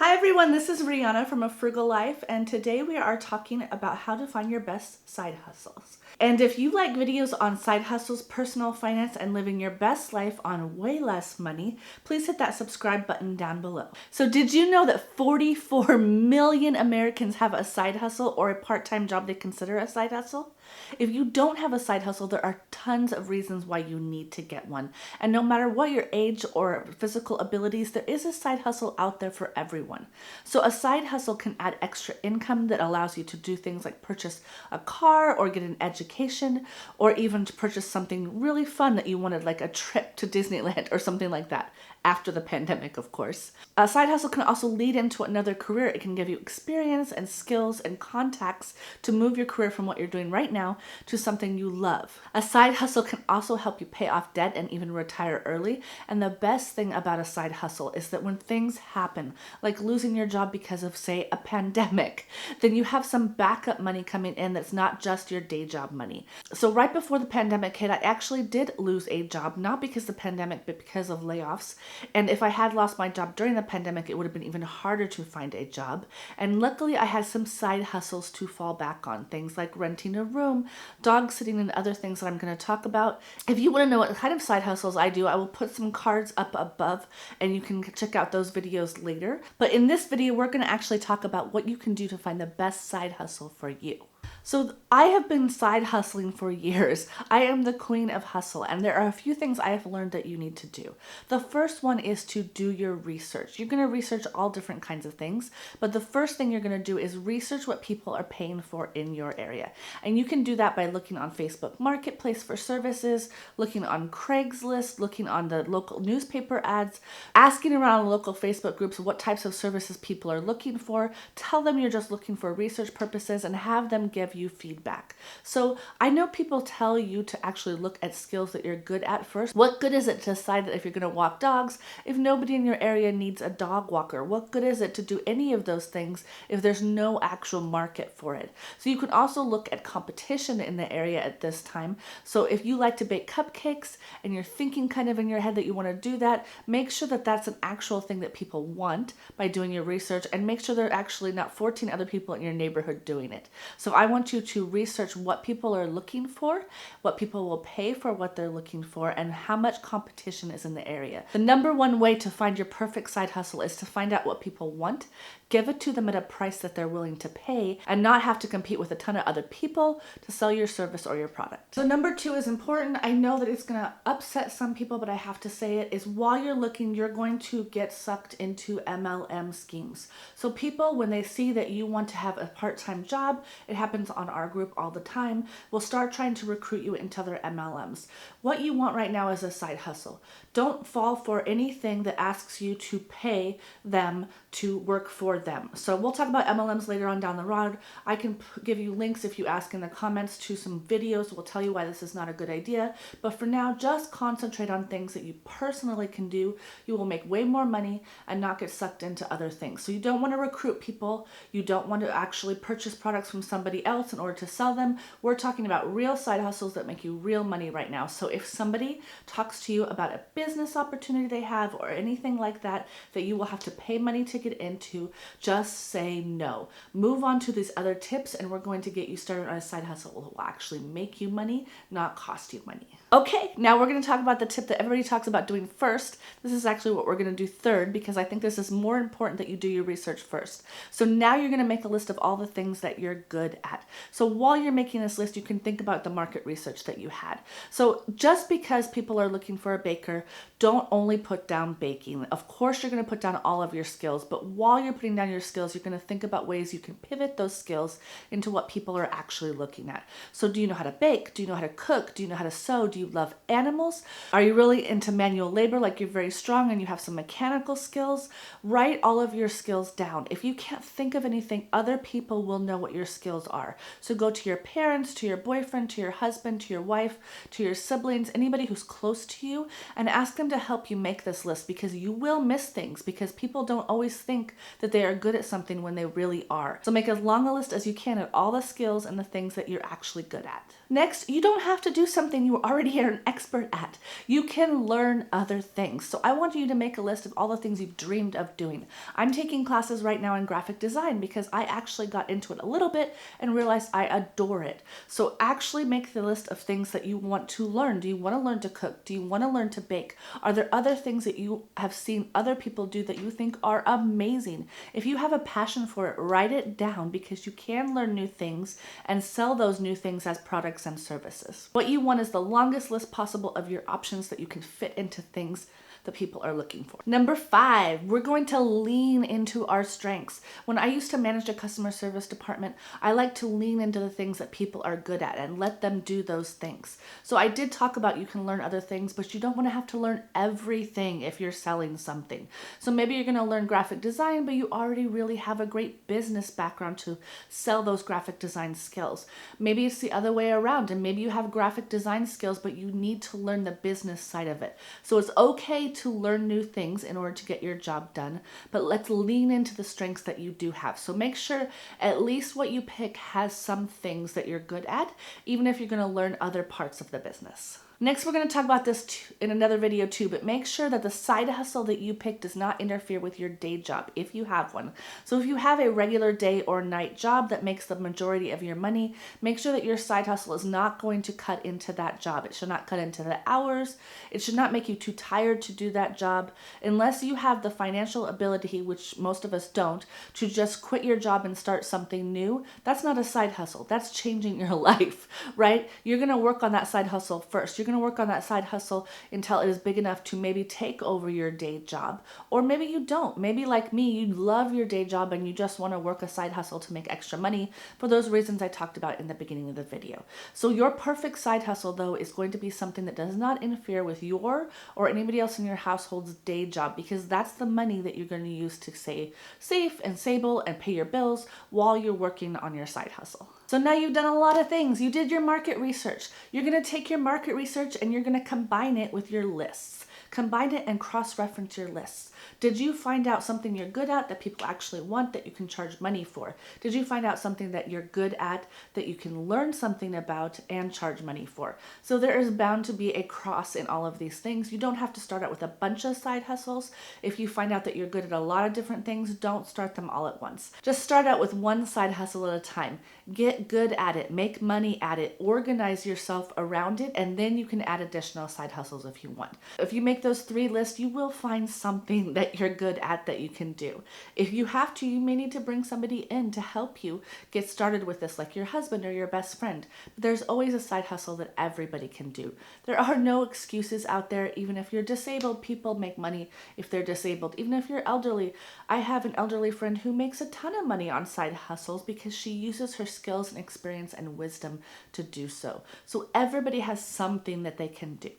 Hi everyone, this is Rihanna from A Frugal Life, and today we are talking about how to find your best side hustles. And if you like videos on side hustles, personal finance, and living your best life on way less money, please hit that subscribe button down below. So did you know that 44 million Americans have a side hustle or a part-time job they consider a side hustle? If you don't have a side hustle, there are tons of reasons why you need to get one. And no matter what your age or physical abilities, there is a side hustle out there for everyone. So a side hustle can add extra income that allows you to do things like purchase a car or get an education, or even to purchase something really fun that you wanted, like a trip to Disneyland or something like that. After the pandemic, of course. A side hustle can also lead into another career. It can give you experience and skills and contacts to move your career from what you're doing right now to something you love. A side hustle can also help you pay off debt and even retire early. And the best thing about a side hustle is that when things happen, like losing your job because of, say, a pandemic, then you have some backup money coming in that's not just your day job money. So right before the pandemic hit, I actually did lose a job, not because of the pandemic, but because of layoffs. And if I had lost my job during the pandemic, it would have been even harder to find a job. And luckily, I had some side hustles to fall back on, things like renting a room, dog sitting, and other things that I'm going to talk about. If you want to know what kind of side hustles I do, I will put some cards up above and you can check out those videos later. But in this video, we're going to actually talk about what you can do to find the best side hustle for you. So I have been side hustling for years. I am the queen of hustle, and there are a few things I have learned that you need to do. The first one is to do your research. You're going to research all different kinds of things, but the first thing you're going to do is research what people are paying for in your area. And you can do that by looking on Facebook Marketplace for services, looking on Craigslist, looking on the local newspaper ads, asking around local Facebook groups what types of services people are looking for. Tell them you're just looking for research purposes and have them give you feedback. So I know people tell you to actually look at skills that you're good at first. What good is it to decide that if you're going to walk dogs if nobody in your area needs a dog walker? What good is it to do any of those things if there's no actual market for it? So you can also look at competition in the area at this time. So if you like to bake cupcakes and you're thinking kind of in your head that you want to do that, make sure that that's an actual thing that people want by doing your research, and make sure there are actually not 14 other people in your neighborhood doing it. So I want you to research what people are looking for, what people will pay for what they're looking for, and how much competition is in the area. The number one way to find your perfect side hustle is to find out what people want, give it to them at a price that they're willing to pay, and not have to compete with a ton of other people to sell your service or your product. So number two is important. I know that it's going to upset some people, but I have to say it, is while you're looking, you're going to get sucked into MLM schemes. So people, when they see that you want to have a part-time job, it happens on our group all the time, will start trying to recruit you into their MLMs. What you want right now is a side hustle. Don't fall for anything that asks you to pay them to work for them. So we'll talk about MLMs later on down the road. I can give you links if you ask in the comments to some videos. We'll tell you why this is not a good idea. But for now, just concentrate on things that you personally can do. You will make way more money and not get sucked into other things. So you don't want to recruit people. You don't want to actually purchase products from somebody else in order to sell them. We're talking about real side hustles that make you real money right now. So if somebody talks to you about a business opportunity they have or anything like that that you will have to pay money to get into, just say no. Move on to these other tips, and we're going to get you started on a side hustle that will actually make you money, not cost you money. Okay, now we're going to talk about the tip that everybody talks about doing first. This is actually what we're going to do third, because I think this is more important that you do your research first. So now you're going to make a list of all the things that you're good at. So while you're making this list, you can think about the market research that you had. So just because people are looking for a baker, don't only put down baking. Of course, you're going to put down all of your skills, but while you're putting down your skills, you're going to think about ways you can pivot those skills into what people are actually looking at. So do you know how to bake? Do you know how to cook? Do you know how to sew? Do you love animals? Are you really into manual labor, like you're very strong and you have some mechanical skills? Write all of your skills down. If you can't think of anything, other people will know what your skills are. So go to your parents, to your boyfriend, to your husband, to your wife, to your siblings, anybody who's close to you, and ask them to help you make this list, because you will miss things, because people don't always think that they are good at something when they really are. So make as long a list as you can of all the skills and the things that you're actually good at. Next, you don't have to do something you already already are an expert at. You can learn other things. So I want you to make a list of all the things you've dreamed of doing. I'm taking classes right now in graphic design because I actually got into it a little bit and realized I adore it. So actually make the list of things that you want to learn. Do you want to learn to cook? Do you want to learn to bake? Are there other things that you have seen other people do that you think are amazing? If you have a passion for it, write it down, because you can learn new things and sell those new things as products and services. What you want is the longest list possible of your options that you can fit into things that people are looking for. Number 5, we're going to lean into our strengths. When I used to manage a customer service department, I like to lean into the things that people are good at and let them do those things. So I did talk about you can learn other things, but you don't want to have to learn everything if you're selling something. So maybe you're going to learn graphic design, but you already really have a great business background to sell those graphic design skills. Maybe it's the other way around, and maybe you have graphic design skills, but you need to learn the business side of it. So it's okay to learn new things in order to get your job done, but let's lean into the strengths that you do have. So make sure at least what you pick has some things that you're good at, even if you're going to learn other parts of the business. Next, we're going to talk about this in another video too, but make sure that the side hustle that you pick does not interfere with your day job if you have one. So if you have a regular day or night job that makes the majority of your money, make sure that your side hustle is not going to cut into that job. It should not cut into the hours. It should not make you too tired to do that job. Unless you have the financial ability, which most of us don't, to just quit your job and start something new, that's not a side hustle. That's changing your life, right? You're going to work on that side hustle first. You're going to work on that side hustle until it is big enough to maybe take over your day job. Or maybe you don't. Maybe like me, you love your day job and you just want to work a side hustle to make extra money for those reasons I talked about in the beginning of the video. So your perfect side hustle, though, is going to be something that does not interfere with your or anybody else in your household's day job, because that's the money that you're going to use to stay safe and stable and pay your bills while you're working on your side hustle. So now you've done a lot of things. You did your market research. You're going to take your market research and you're going to combine it with your lists. Combine it and cross-reference your lists. Did you find out something you're good at that people actually want that you can charge money for? Did you find out something that you're good at that you can learn something about and charge money for? So there is bound to be a cross in all of these things. You don't have to start out with a bunch of side hustles. If you find out that you're good at a lot of different things, don't start them all at once. Just start out with one side hustle at a time. Get good at it, make money at it, organize yourself around it, and then you can add additional side hustles if you want. If you make those 3 lists, you will find something that you're good at that you can do. If you have to, you may need to bring somebody in to help you get started with this, like your husband or your best friend. But there's always a side hustle that everybody can do. There are no excuses out there. Even if you're disabled, people make money if they're disabled. Even if you're elderly, I have an elderly friend who makes a ton of money on side hustles because she uses her skills and experience and wisdom to do so. So everybody has something that they can do.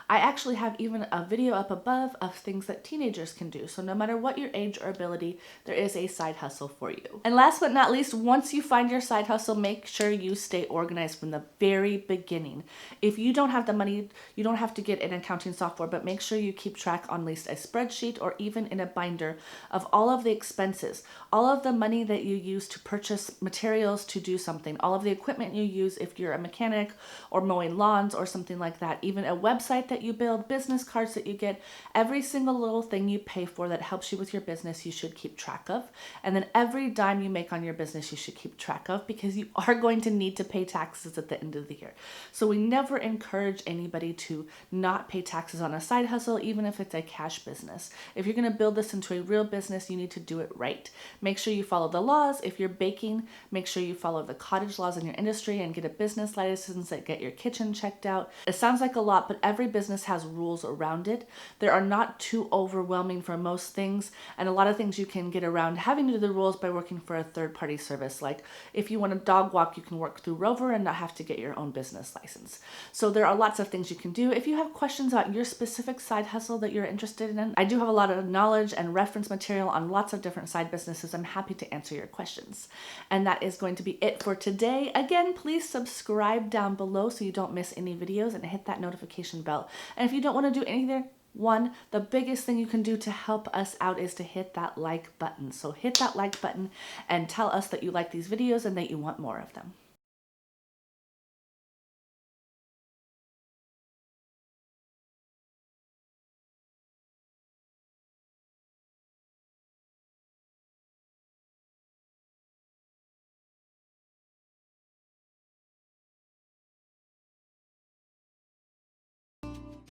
I actually have even a video up above of things that teenagers can do. So no matter what your age or ability, there is a side hustle for you. And last but not least, once you find your side hustle, make sure you stay organized from the very beginning. If you don't have the money, you don't have to get an accounting software, but make sure you keep track on at least a spreadsheet or even in a binder of all of the expenses, all of the money that you use to purchase materials to do something, all of the equipment you use if you're a mechanic or mowing lawns or something like that, even a website that you build, business cards that you get, every single little thing you pay for that helps you with your business, you should keep track of. And then every dime you make on your business, you should keep track of, because you are going to need to pay taxes at the end of the year. So we never encourage anybody to not pay taxes on a side hustle, even if it's a cash business. If you're going to build this into a real business, you need to do it right. Make sure you follow the laws. If you're baking, make sure you follow the cottage laws in your industry and get a business license that get your kitchen checked out. It sounds like a lot, but every business has rules around it. They are not too overwhelming for most things, and a lot of things you can get around having to do the rules by working for a third-party service. Like if you want to dog walk, you can work through Rover and not have to get your own business license. So there are lots of things you can do. If you have questions about your specific side hustle that you're interested in, I do have a lot of knowledge and reference material on lots of different side businesses. I'm happy to answer your questions. And that is going to be it for today. Again, please subscribe down below so you don't miss any videos, and hit that notification bell. And if you don't want to do anything, the biggest thing you can do to help us out is to hit that like button. So hit that like button and tell us that you like these videos and that you want more of them.